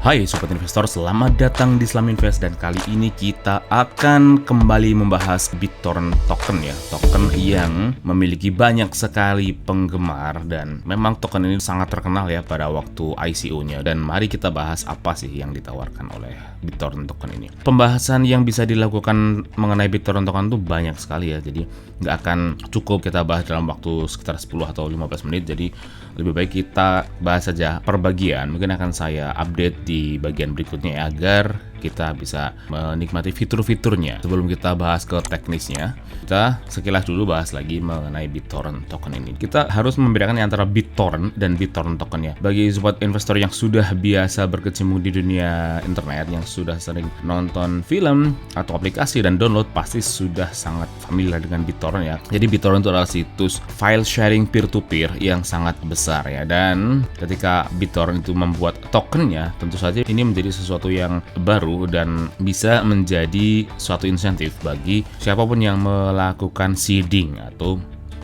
Hai Sobat Investor, selamat datang di Islam Invest dan kali ini kita akan kembali membahas BitTorrent token ya. Token yang memiliki banyak sekali penggemar dan memang token ini sangat terkenal ya pada waktu ICO-nya. Dan mari kita bahas apa sih yang ditawarkan oleh BitTorrent token ini. Pembahasan yang bisa dilakukan mengenai BitTorrent token itu banyak sekali ya. Jadi nggak akan cukup kita bahas dalam waktu sekitar 10 atau 15 menit. Jadi lebih baik kita bahas saja per bagian. Mungkin akan saya update di bagian berikutnya ya, agar kita bisa menikmati fitur-fiturnya. Sebelum kita bahas ke teknisnya, kita sekilas dulu bahas lagi mengenai BitTorrent token ini. Kita harus membedakan antara BitTorrent dan BitTorrent token ya. Bagi sobat investor yang sudah biasa berkecimpung di dunia internet, yang sudah sering nonton film atau aplikasi dan download, pasti sudah sangat familiar dengan BitTorrent ya. Jadi BitTorrent itu adalah situs file sharing peer-to-peer yang sangat besar ya. Dan ketika BitTorrent itu membuat tokennya, tentu saja ini menjadi sesuatu yang baru dan bisa menjadi suatu insentif bagi siapapun yang melakukan seeding atau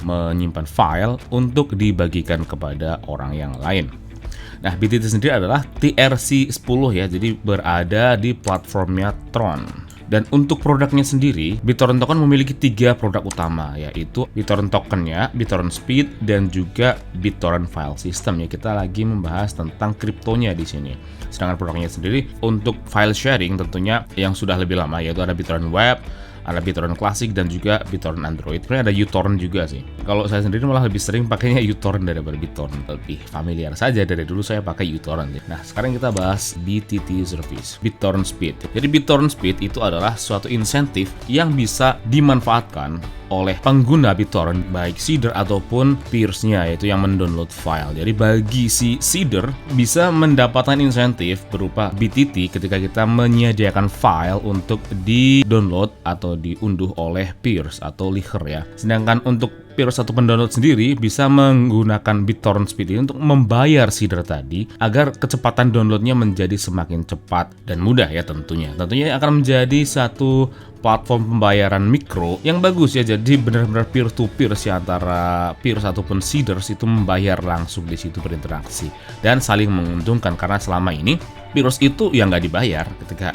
menyimpan file untuk dibagikan kepada orang yang lain. Nah, BTT sendiri adalah TRC10 ya, jadi berada di platformnya Tron. Dan untuk produknya sendiri, BitTorrent token memiliki 3 produk utama, yaitu BitTorrent tokennya, BitTorrent Speed, dan juga BitTorrent File System ya. Kita lagi membahas tentang kriptonya di sini. Sedangkan produknya sendiri untuk file sharing tentunya yang sudah lebih lama, yaitu ada BitTorrent Web, ada BitTorrent Classic, dan juga BitTorrent Android. Sebenarnya ada uTorrent juga sih. Kalau saya sendiri malah lebih sering pakainya uTorrent daripada BitTorrent. Lebih familiar saja, dari dulu saya pakai uTorrent. Nah, sekarang kita bahas BTT Service, BitTorrent Speed. Jadi BitTorrent Speed itu adalah suatu insentif yang bisa dimanfaatkan oleh pengguna BitTorrent, baik seeder ataupun peers-nya, yaitu yang mendownload file. Jadi bagi si seeder bisa mendapatkan insentif berupa BTT ketika kita menyediakan file untuk di-download atau diunduh oleh peers atau leaker ya. Sedangkan untuk peers atau pendownload sendiri bisa menggunakan BitTorrent Speed ini untuk membayar seeder tadi agar kecepatan downloadnya menjadi semakin cepat dan mudah ya tentunya. Tentunya akan menjadi satu platform pembayaran mikro yang bagus ya. Jadi benar-benar peer-to-peer sih, antara peers ataupun seeders itu membayar langsung di situ, berinteraksi dan saling menguntungkan, karena selama ini peers itu yang nggak dibayar ketika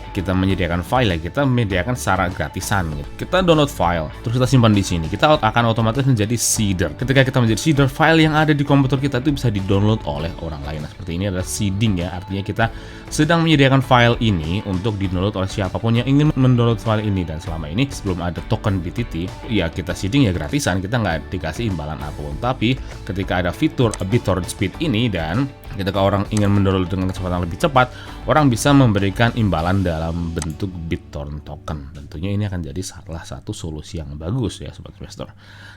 kita menyediakan file ya, kita menyediakan secara gratisan gitu. Kita download file, terus kita simpan di sini. Kita akan otomatis menjadi seeder. Ketika kita menjadi seeder, file yang ada di komputer kita itu bisa di-download oleh orang lain. Nah, seperti ini adalah seeding ya, artinya kita sedang menyediakan file ini untuk di-download oleh siapapun yang ingin mendownload file ini. Dan selama ini sebelum ada token BTT, ya kita seeding ya gratisan, kita nggak dikasih imbalan apapun. Tapi ketika ada fitur BitTorrent Speed ini, dan ketika orang ingin mendownload dengan kecepatan lebih cepat, orang bisa memberikan imbalan dalam bentuk BitTorrent token. Tentunya ini akan jadi salah satu solusi yang bagus ya sobat investor.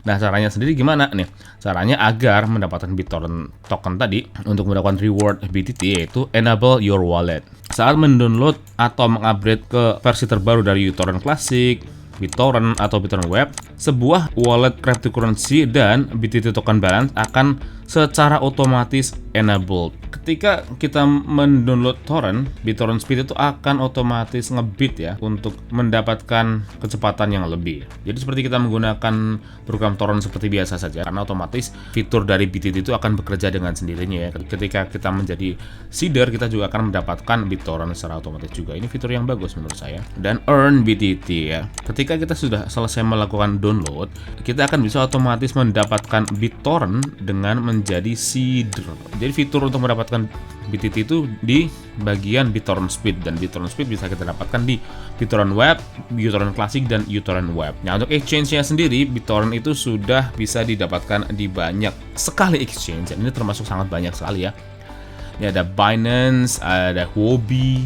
Nah, caranya sendiri gimana nih? Caranya agar mendapatkan BitTorrent token tadi, untuk mendapatkan reward BTT, yaitu enable your wallet. Saat mendownload atau mengupgrade ke versi terbaru dari uTorrent Classic, BitTorrent atau BitTorrent Web, sebuah wallet cryptocurrency dan BTT token balance akan secara otomatis enabled. Ketika kita mendownload torrent, BitTorrent Speed itu akan otomatis ngebit ya untuk mendapatkan kecepatan yang lebih. Jadi seperti kita menggunakan program torrent seperti biasa saja, karena otomatis fitur dari BTT itu akan bekerja dengan sendirinya ya. Ketika kita menjadi seeder, kita juga akan mendapatkan BitTorrent secara otomatis juga. Ini fitur yang bagus menurut saya. Dan earn BTT ya. Ketika kita sudah selesai melakukan download, kita akan bisa otomatis mendapatkan BitTorrent dengan menjadi seeder. Jadi fitur untuk mendapatkan BTT itu di bagian BitTorrent Speed, dan BitTorrent Speed bisa kita dapatkan di BitTorrent Web, uTorrent Classic, dan uTorrent Web. Nah, untuk exchange-nya sendiri, BitTorrent itu sudah bisa didapatkan di banyak sekali exchange, dan ini termasuk sangat banyak sekali ya. Ini ada Binance, ada Huobi,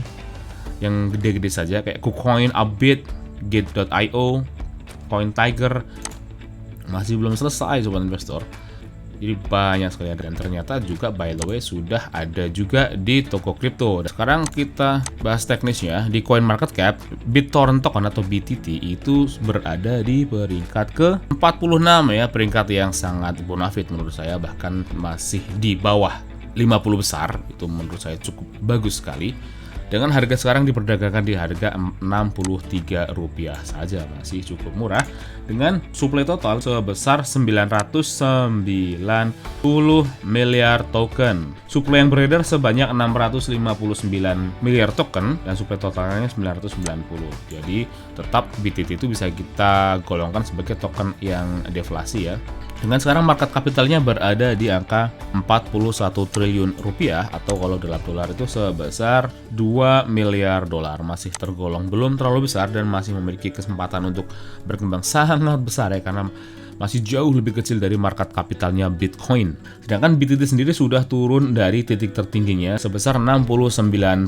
yang gede-gede saja kayak KuCoin, Upbit, Gate.io, CoinTiger. Masih belum selesai sobat investor. Jadi banyak sekali, dan ternyata juga by the way sudah ada juga di toko kripto. Sekarang kita bahas teknisnya. Di CoinMarketCap, BitTorrent token atau BTT itu berada di peringkat ke-46 ya, peringkat yang sangat bonafit menurut saya, bahkan masih di bawah 50 besar. Itu menurut saya cukup bagus sekali. Dengan harga sekarang diperdagangkan di harga Rp63 saja, masih cukup murah dengan suplai total sebesar 990 miliar token. Suplai yang beredar sebanyak 659 miliar token dan suplai totalnya 990. Jadi tetap BTT itu bisa kita golongkan sebagai token yang deflasi ya. Dengan sekarang market kapitalnya berada di angka 41 triliun rupiah atau kalau dalam dolar itu sebesar 2 miliar dolar. Masih tergolong belum terlalu besar dan masih memiliki kesempatan untuk berkembang sangat besar ya, karena masih jauh lebih kecil dari market kapitalnya Bitcoin. Sedangkan BTT sendiri sudah turun dari titik tertingginya sebesar 69%,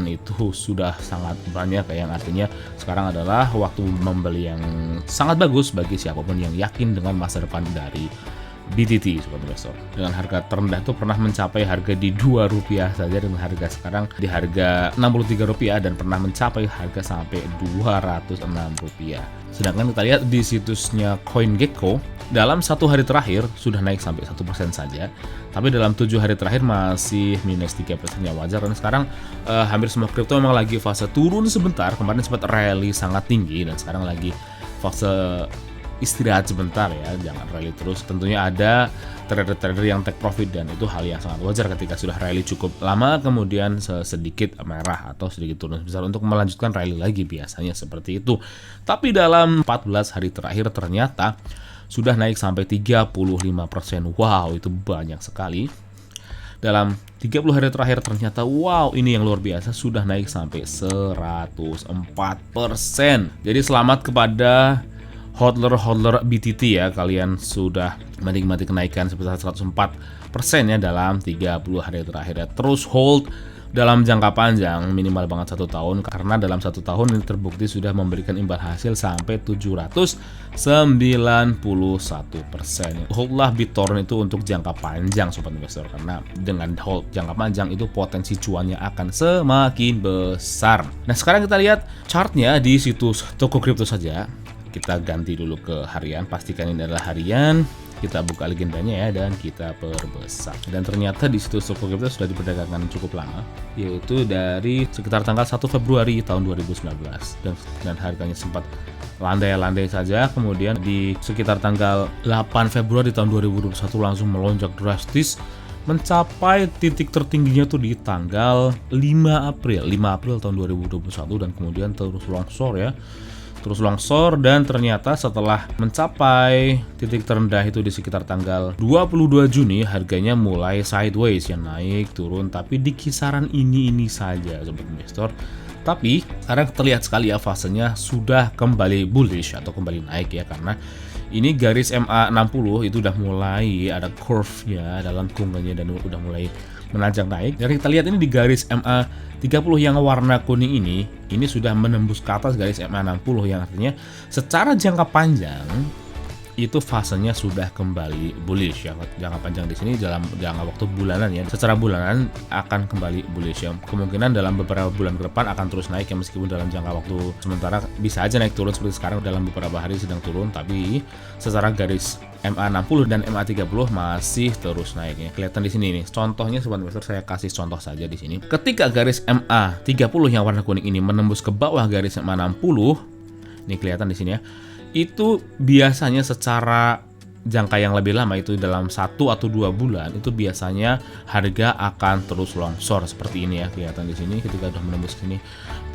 itu sudah sangat banyak ya, yang artinya sekarang adalah waktu membeli yang sangat bagus bagi siapapun yang yakin dengan masa depan dari BTT, sobat investor. Dengan harga terendah itu pernah mencapai harga di Rp2 saja, dengan harga sekarang di harga Rp63 dan pernah mencapai harga sampai Rp206. Sedangkan kita lihat di situsnya CoinGecko, dalam 1 hari terakhir sudah naik sampai 1% saja, tapi dalam 7 hari terakhir masih minus 3%, ya wajar. Dan sekarang hampir semua kripto memang lagi fase turun sebentar. Kemarin sempat rally sangat tinggi dan sekarang lagi fase istirahat sebentar ya, jangan rally terus. Tentunya ada trader-trader yang take profit dan itu hal yang sangat wajar ketika sudah rally cukup lama kemudian sedikit merah atau sedikit turun sebesar untuk melanjutkan rally lagi, biasanya seperti itu. Tapi dalam 14 hari terakhir ternyata sudah naik sampai 35%. Wow, itu banyak sekali. Dalam 30 hari terakhir ternyata wow, ini yang luar biasa, sudah naik sampai 104%. Jadi selamat kepada hodler BTT ya, kalian sudah menikmati kenaikan sebesar 104% ya dalam 30 hari terakhir ya. Terus hold dalam jangka panjang minimal banget 1 tahun, karena dalam 1 tahun ini terbukti sudah memberikan imbal hasil sampai 791%. Holdlah BitTorrent itu untuk jangka panjang sobat investor, karena dengan hold jangka panjang itu potensi cuannya akan semakin besar. Nah sekarang kita lihat chartnya di situs toko kripto saja. Kita ganti dulu ke harian, pastikan ini adalah harian. Kita buka legendanya ya dan kita perbesar. Dan ternyata di situs toko kripto sudah diperdagangkan cukup lama, yaitu dari sekitar tanggal 1 Februari tahun 2019 dan harganya sempat landai-landai saja. Kemudian di sekitar tanggal 8 Februari tahun 2021 langsung melonjak drastis mencapai titik tertingginya tuh di tanggal 5 April tahun 2021 dan kemudian terus longsor dan ternyata setelah mencapai titik terendah itu di sekitar tanggal 22 Juni harganya mulai sideways ya, naik turun tapi di kisaran ini saja sobat investor. Tapi sekarang terlihat sekali ya fasenya sudah kembali bullish atau kembali naik ya, karena ini garis MA60 itu udah mulai ada curve-nya, ada lengkungannya dan udah mulai menanjak naik. Jadi kita lihat ini di garis MA30 yang warna kuning ini sudah menembus ke atas garis MA60, yang artinya secara jangka panjang itu fasenya sudah kembali bullish ya. Jangka panjang di sini dalam jangka waktu bulanan ya, secara bulanan akan kembali bullish ya. Kemungkinan dalam beberapa bulan ke depan akan terus naik ya, meskipun dalam jangka waktu sementara bisa aja naik turun seperti sekarang dalam beberapa hari sedang turun, tapi secara garis MA60 dan MA30 masih terus naik ya. Kelihatan di sini nih. Contohnya sobat investor, saya kasih contoh saja di sini. Ketika garis MA30 yang warna kuning ini menembus ke bawah garis MA60, ini kelihatan di sini ya. Itu biasanya secara jangka yang lebih lama, itu dalam 1 atau 2 bulan, itu biasanya harga akan terus longsor seperti ini ya, kelihatan di sini ketika sudah menembus sini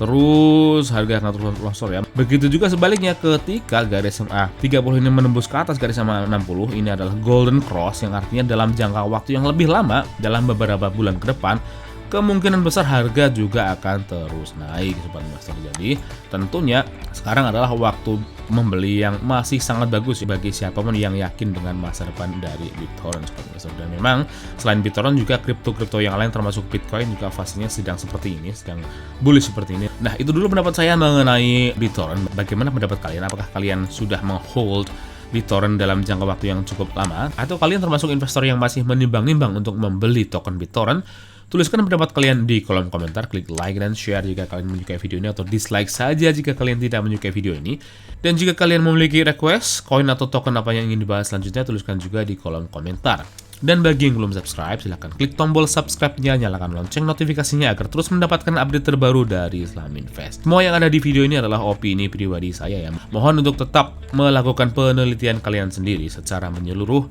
terus harga akan terus longsor ya. Begitu juga sebaliknya ketika garis MA30 ini menembus ke atas garis MA60, ini adalah golden cross, yang artinya dalam jangka waktu yang lebih lama, dalam beberapa bulan ke depan kemungkinan besar harga juga akan terus naik sobat investor. Jadi tentunya sekarang adalah waktu membeli yang masih sangat bagus bagi siapapun yang yakin dengan masa depan dari BitTorrent sobat investor. Dan memang selain BitTorrent juga kripto-kripto yang lain termasuk Bitcoin juga fasenya sedang seperti ini, sedang bullish seperti ini. Nah itu dulu pendapat saya mengenai BitTorrent. Bagaimana pendapat kalian? Apakah kalian sudah menghold BitTorrent dalam jangka waktu yang cukup lama, atau kalian termasuk investor yang masih menimbang-nimbang untuk membeli token BitTorrent? Tuliskan pendapat kalian di kolom komentar, klik like dan share jika kalian menyukai video ini, atau dislike saja jika kalian tidak menyukai video ini. Dan jika kalian memiliki request, koin atau token apa yang ingin dibahas selanjutnya, tuliskan juga di kolom komentar. Dan bagi yang belum subscribe, silahkan klik tombol subscribe-nya, nyalakan lonceng notifikasinya agar terus mendapatkan update terbaru dari Islam Invest. Semua yang ada di video ini adalah opini pribadi saya ya. Mohon untuk tetap melakukan penelitian kalian sendiri secara menyeluruh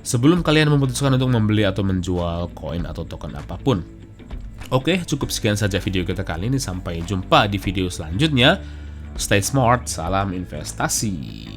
sebelum kalian memutuskan untuk membeli atau menjual koin atau token apapun. Oke, cukup sekian saja video kita kali ini. Sampai jumpa di video selanjutnya. Stay smart, salam investasi.